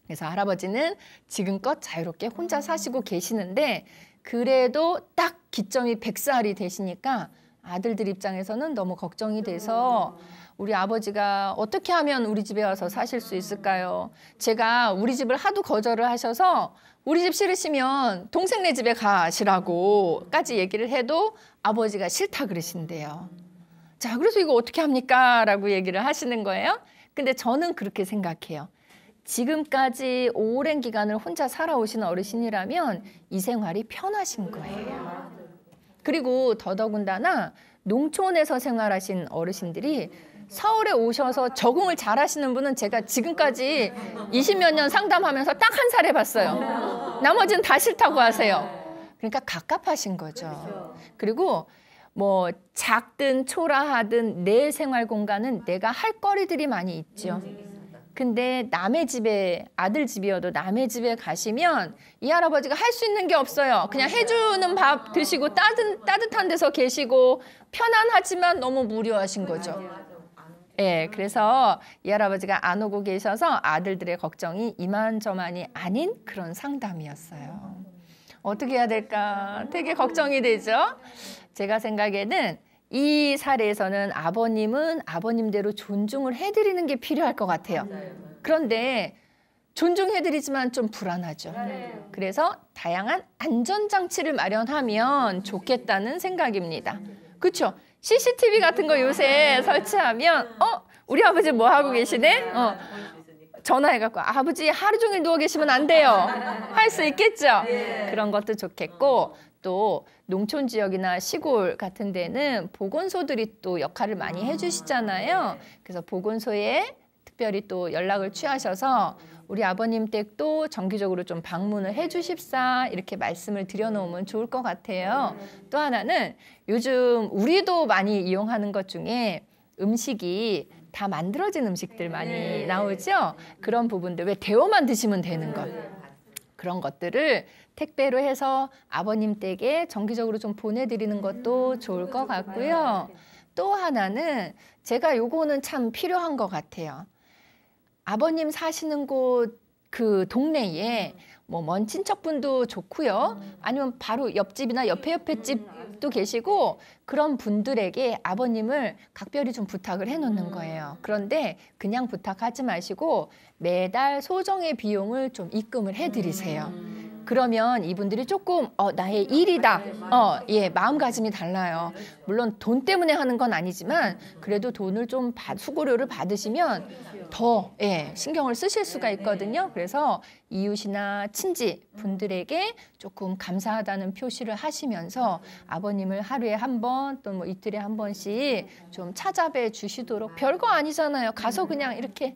그래서 할아버지는 지금껏 자유롭게 혼자 사시고 계시는데 그래도 딱 기점이 100살이 되시니까 아들들 입장에서는 너무 걱정이 돼서 우리 아버지가 어떻게 하면 우리 집에 와서 사실 수 있을까요? 제가 우리 집을 하도 거절을 하셔서 우리 집 싫으시면 동생네 집에 가시라고까지 얘기를 해도 아버지가 싫다 그러신대요. 자, 그래서 이거 어떻게 합니까? 라고 얘기를 하시는 거예요. 근데 저는 그렇게 생각해요. 지금까지 오랜 기간을 혼자 살아오신 어르신이라면 이 생활이 편하신 거예요. 그리고 더더군다나 농촌에서 생활하신 어르신들이 서울에 오셔서 적응을 잘 하시는 분은 제가 지금까지 20몇 년 상담하면서 딱 한 살 해봤어요. 나머지는 다 싫다고 하세요. 그러니까 갑갑하신 거죠. 그리고 뭐 작든 초라하든 내 생활 공간은 내가 할 거리들이 많이 있죠. 근데 남의 집에 아들 집이어도 남의 집에 가시면 이 할아버지가 할 수 있는 게 없어요. 그냥 해주는 밥 드시고 따뜻한 데서 계시고 편안하지만 너무 무료하신 거죠. 그래서 이 할아버지가 안 오고 계셔서 아들들의 걱정이 이만저만이 아닌 그런 상담이었어요. 어떻게 해야 될까? 되게 걱정이 되죠. 제가 생각에는 이 사례에서는 아버님은 아버님대로 존중을 해드리는 게 필요할 것 같아요. 그런데 존중해드리지만 좀 불안하죠. 그래서 다양한 안전장치를 마련하면 좋겠다는 생각입니다. 그렇죠? CCTV 같은 거 요새 설치하면 우리 아버지 뭐 하고 계시네? 전화해갖고 아버지 하루 종일 누워 계시면 안 돼요. 할 수 있겠죠? 그런 것도 좋겠고 또 농촌 지역이나 시골 같은 데는 보건소들이 또 역할을 많이 해주시잖아요. 그래서 보건소에 특별히 또 연락을 취하셔서 우리 아버님 댁도 정기적으로 좀 방문을 해주십사 이렇게 말씀을 드려놓으면 좋을 것 같아요. 또 하나는 요즘 우리도 많이 이용하는 것 중에 음식이 다 만들어진 음식들 많이 나오죠. 그런 부분들 왜 데워만 드시면 되는 것 그런 것들을 택배로 해서 아버님 댁에 정기적으로 좀 보내드리는 것도 좋을 것 같고요. 또 하나는 제가 요거는 참 필요한 것 같아요. 아버님 사시는 곳 그 동네에 뭐 먼 친척분도 좋고요. 아니면 바로 옆집이나 옆에 집도 계시고 그런 분들에게 아버님을 각별히 좀 부탁을 해놓는 거예요. 그런데 그냥 부탁하지 마시고 매달 소정의 비용을 좀 입금을 해드리세요. 그러면 이분들이 조금 나의 일이다. 마음가짐이 달라요. 물론 돈 때문에 하는 건 아니지만 그래도 돈을 좀 수고료를 받으시면 더 신경을 쓰실 수가 있거든요. 그래서 이웃이나 친지 분들에게 조금 감사하다는 표시를 하시면서 아버님을 하루에 한 번 또 뭐 이틀에 한 번씩 좀 찾아뵈 주시도록 별거 아니잖아요. 가서 그냥 이렇게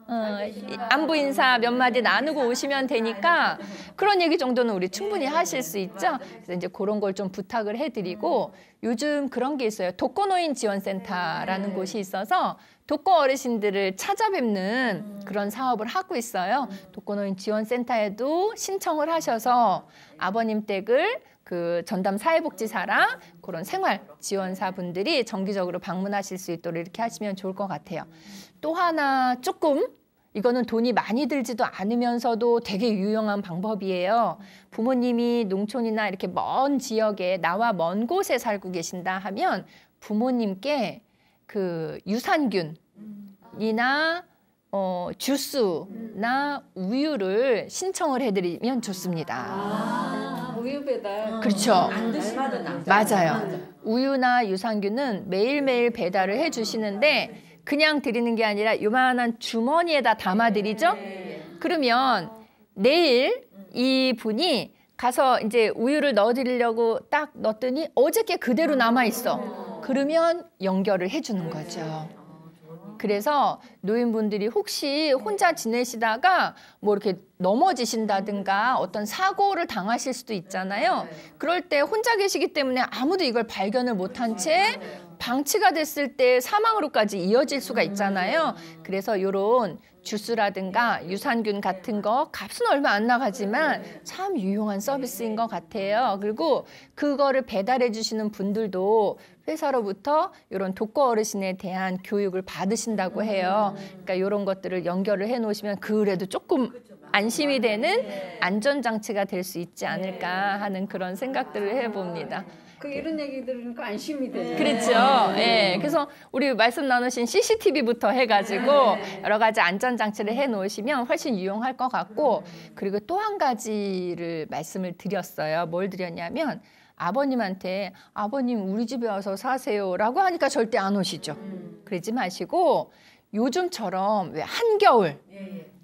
안부 인사 몇 마디 나누고 오시면 되니까 그런 얘기 정도는 우리 충분히 하실 수 있죠. 그래서 이제 그런 걸 좀 부탁을 해드리고 요즘 그런 게 있어요. 독거노인 지원센터라는 곳이 있어서 독거 어르신들을 찾아뵙는 그런 사업을 하고 있어요. 독거노인 지원센터에도 신청을 하셔서 아버님 댁을 그 전담 사회복지사랑 그런 생활 지원사 분들이 정기적으로 방문하실 수 있도록 이렇게 하시면 좋을 것 같아요. 또 하나 조금 이거는 돈이 많이 들지도 않으면서도 되게 유용한 방법이에요. 부모님이 농촌이나 이렇게 먼 지역에 나와 먼 곳에 살고 계신다 하면 부모님께 그 유산균이나 주스나 우유를 신청을 해드리면 좋습니다. 우유 배달. 그렇죠. 안 드시면 맞아요. 우유나 유산균은 매일매일 배달을 해주시는데 그냥 드리는 게 아니라 요만한 주머니에다 담아드리죠. 그러면 내일 이 분이 가서 이제 우유를 넣어드리려고 딱 넣었더니 어저께 그대로 남아있어. 그러면 연결을 해주는 거죠. 그래서 노인분들이 혹시 혼자 지내시다가 뭐 이렇게 넘어지신다든가 어떤 사고를 당하실 수도 있잖아요. 그럴 때 혼자 계시기 때문에 아무도 이걸 발견을 못한 채 방치가 됐을 때 사망으로까지 이어질 수가 있잖아요. 그래서 이런 주스라든가 유산균 같은 거 값은 얼마 안 나가지만 참 유용한 서비스인 것 같아요. 그리고 그거를 배달해 주시는 분들도 회사로부터 이런 독거 어르신에 대한 교육을 받으신다고 해요. 그러니까 이런 것들을 연결을 해 놓으시면 그래도 조금 안심이 되는 안전장치가 될 수 있지 않을까 하는 그런 생각들을 해봅니다. 이런 얘기 들으니까 안심이 되죠. 그렇죠. 예. 그래서 우리 말씀 나누신 CCTV부터 해가지고 여러 가지 안전장치를 해놓으시면 훨씬 유용할 것 같고, 그리고 또 한 가지를 말씀을 드렸어요. 뭘 드렸냐면 아버님한테 아버님 우리 집에 와서 사세요라고 하니까 절대 안 오시죠. 그러지 마시고 요즘처럼 왜 한겨울,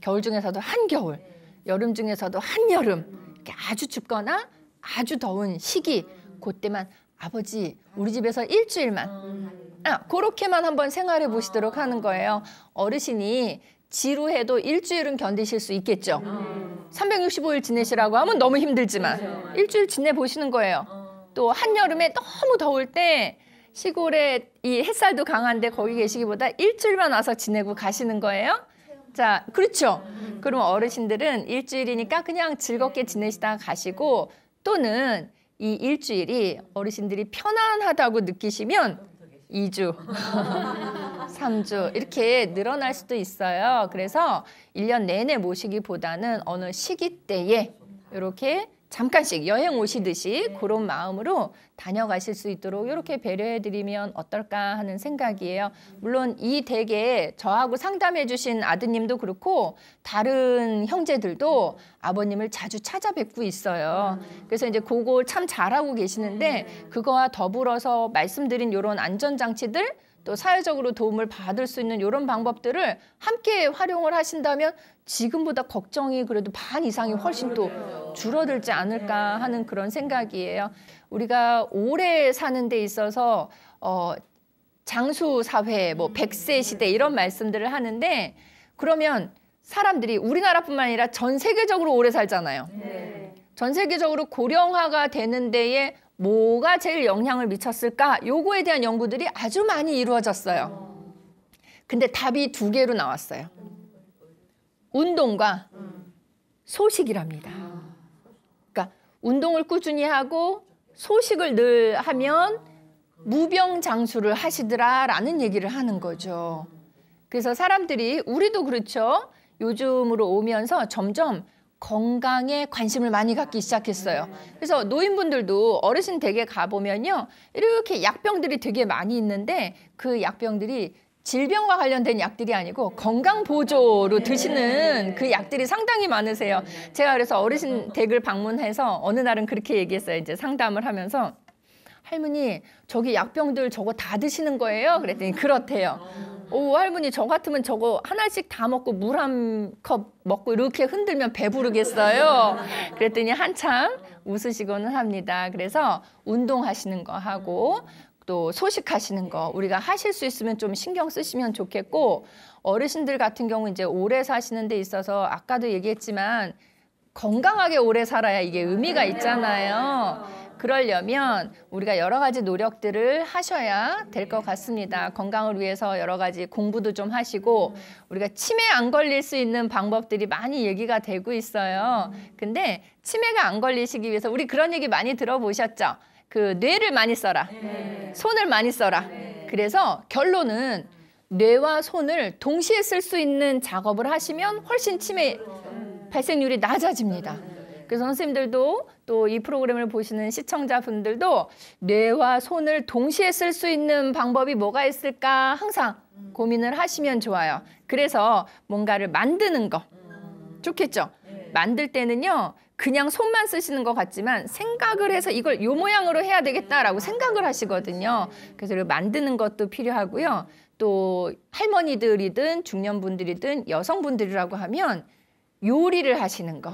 겨울 중에서도 한겨울, 여름 중에서도 한여름, 이렇게 아주 춥거나 아주 더운 시기, 그때만 아버지 우리 집에서 일주일만 그렇게만 한번 생활해 보시도록 하는 거예요. 어르신이 지루해도 일주일은 견디실 수 있겠죠. 365일 지내시라고 하면 너무 힘들지만 일주일 지내보시는 거예요. 또 한여름에 너무 더울 때 시골에 이 햇살도 강한데 거기 계시기보다 일주일만 와서 지내고 가시는 거예요. 자, 그렇죠. 그럼 어르신들은 일주일이니까 그냥 즐겁게 지내시다가 가시고, 또는 이 일주일이 어르신들이 편안하다고 느끼시면 2주, 3주 이렇게 늘어날 수도 있어요. 그래서 1년 내내 모시기보다는 어느 시기 때에 이렇게 잠깐씩 여행 오시듯이 그런 마음으로 다녀가실 수 있도록 이렇게 배려해드리면 어떨까 하는 생각이에요. 물론 이 댁에 저하고 상담해 주신 아드님도 그렇고 다른 형제들도 아버님을 자주 찾아뵙고 있어요. 그래서 이제 그거 참 잘하고 계시는데, 그거와 더불어서 말씀드린 이런 안전장치들, 또 사회적으로 도움을 받을 수 있는 이런 방법들을 함께 활용을 하신다면 지금보다 걱정이 그래도 반 이상이 훨씬 또 줄어들지 않을까 하는 그런 생각이에요. 우리가 오래 사는 데 있어서 장수 사회, 뭐 100세 시대 이런 말씀들을 하는데, 그러면 사람들이 우리나라뿐만 아니라 전 세계적으로 오래 살잖아요. 전 세계적으로 고령화가 되는 데에 뭐가 제일 영향을 미쳤을까? 요거에 대한 연구들이 아주 많이 이루어졌어요. 근데 답이 2개로 나왔어요. 운동과 소식이랍니다. 그러니까 운동을 꾸준히 하고 소식을 늘 하면 무병장수를 하시더라라는 얘기를 하는 거죠. 그래서 사람들이, 우리도 그렇죠. 요즘으로 오면서 점점 건강에 관심을 많이 갖기 시작했어요. 그래서 노인분들도 어르신 댁에 가보면요, 이렇게 약병들이 되게 많이 있는데 그 약병들이 질병과 관련된 약들이 아니고 건강보조로 드시는 그 약들이 상당히 많으세요. 제가 그래서 어르신 댁을 방문해서 어느 날은 그렇게 얘기했어요. 이제 상담을 하면서, 할머니 저기 약병들 저거 다 드시는 거예요? 그랬더니 그렇대요. 오, 할머니 저 같으면 저거 하나씩 다 먹고 물 한 컵 먹고 이렇게 흔들면 배부르겠어요? 그랬더니 한참 웃으시고는 합니다. 그래서 운동하시는 거 하고 또 소식하시는 거 우리가 하실 수 있으면 좀 신경 쓰시면 좋겠고, 어르신들 같은 경우 이제 오래 사시는 데 있어서 아까도 얘기했지만 건강하게 오래 살아야 이게 의미가 있잖아요. 그러려면 우리가 여러 가지 노력들을 하셔야 될 것 같습니다. 건강을 위해서 여러 가지 공부도 좀 하시고, 우리가 치매 안 걸릴 수 있는 방법들이 많이 얘기가 되고 있어요. 근데 치매가 안 걸리시기 위해서 우리 그런 얘기 많이 들어보셨죠? 그 뇌를 많이 써라, 손을 많이 써라. 그래서 결론은 뇌와 손을 동시에 쓸 수 있는 작업을 하시면 훨씬 치매 발생률이 낮아집니다. 그래서 선생님들도 또 이 프로그램을 보시는 시청자분들도 뇌와 손을 동시에 쓸 수 있는 방법이 뭐가 있을까 항상 고민을 하시면 좋아요. 그래서 뭔가를 만드는 거 좋겠죠? 만들 때는요, 그냥 손만 쓰시는 것 같지만 생각을 해서 이걸 요 모양으로 해야 되겠다라고 생각을 하시거든요. 그래서 만드는 것도 필요하고요. 또 할머니들이든 중년분들이든 여성분들이라고 하면 요리를 하시는 거.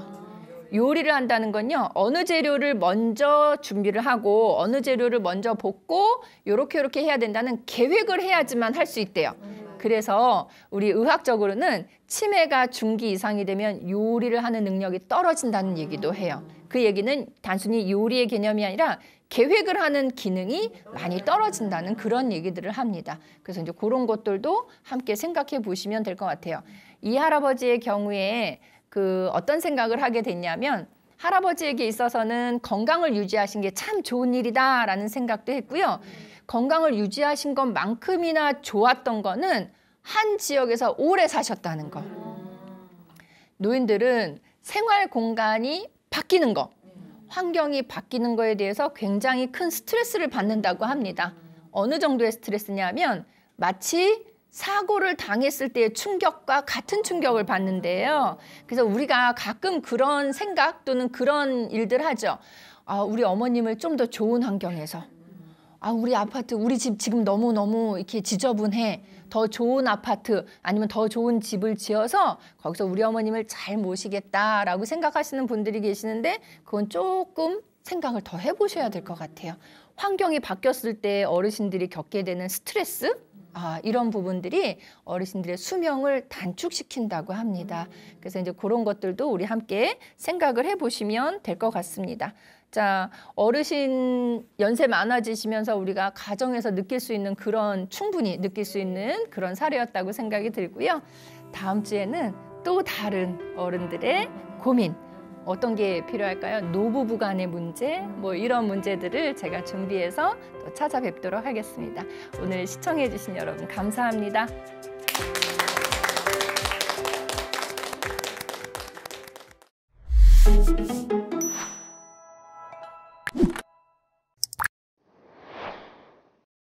요리를 한다는 건요. 어느 재료를 먼저 준비를 하고 어느 재료를 먼저 볶고 요렇게 해야 된다는 계획을 해야지만 할 수 있대요. 그래서 우리 의학적으로는 치매가 중기 이상이 되면 요리를 하는 능력이 떨어진다는 얘기도 해요. 그 얘기는 단순히 요리의 개념이 아니라 계획을 하는 기능이 많이 떨어진다는 그런 얘기들을 합니다. 그래서 이제 그런 것들도 함께 생각해 보시면 될 것 같아요. 이 할아버지의 경우에 어떤 생각을 하게 됐냐면 할아버지에게 있어서는 건강을 유지하신 게 참 좋은 일이다라는 생각도 했고요. 건강을 유지하신 것만큼이나 좋았던 거는 한 지역에서 오래 사셨다는 거. 노인들은 생활 공간이 바뀌는 거, 환경이 바뀌는 거에 대해서 굉장히 큰 스트레스를 받는다고 합니다. 어느 정도의 스트레스냐면 마치 사고를 당했을 때의 충격과 같은 충격을 받는데요. 그래서 우리가 가끔 그런 생각 또는 그런 일들 하죠. 우리 어머님을 좀 더 좋은 환경에서, 우리 아파트, 우리 집 지금 너무너무 이렇게 지저분해. 더 좋은 아파트 아니면 더 좋은 집을 지어서 거기서 우리 어머님을 잘 모시겠다라고 생각하시는 분들이 계시는데 그건 조금 생각을 더 해보셔야 될 것 같아요. 환경이 바뀌었을 때 어르신들이 겪게 되는 스트레스, 이런 부분들이 어르신들의 수명을 단축시킨다고 합니다. 그래서 이제 그런 것들도 우리 함께 생각을 해보시면 될 것 같습니다. 자, 어르신 연세 많아지시면서 우리가 가정에서 느낄 수 있는 충분히 느낄 수 있는 그런 사례였다고 생각이 들고요. 다음 주에는 또 다른 어른들의 고민, 어떤 게 필요할까요? 노부부간의 문제, 이런 문제들을 제가 준비해서 또 찾아뵙도록 하겠습니다. 오늘 시청해주신 여러분 감사합니다.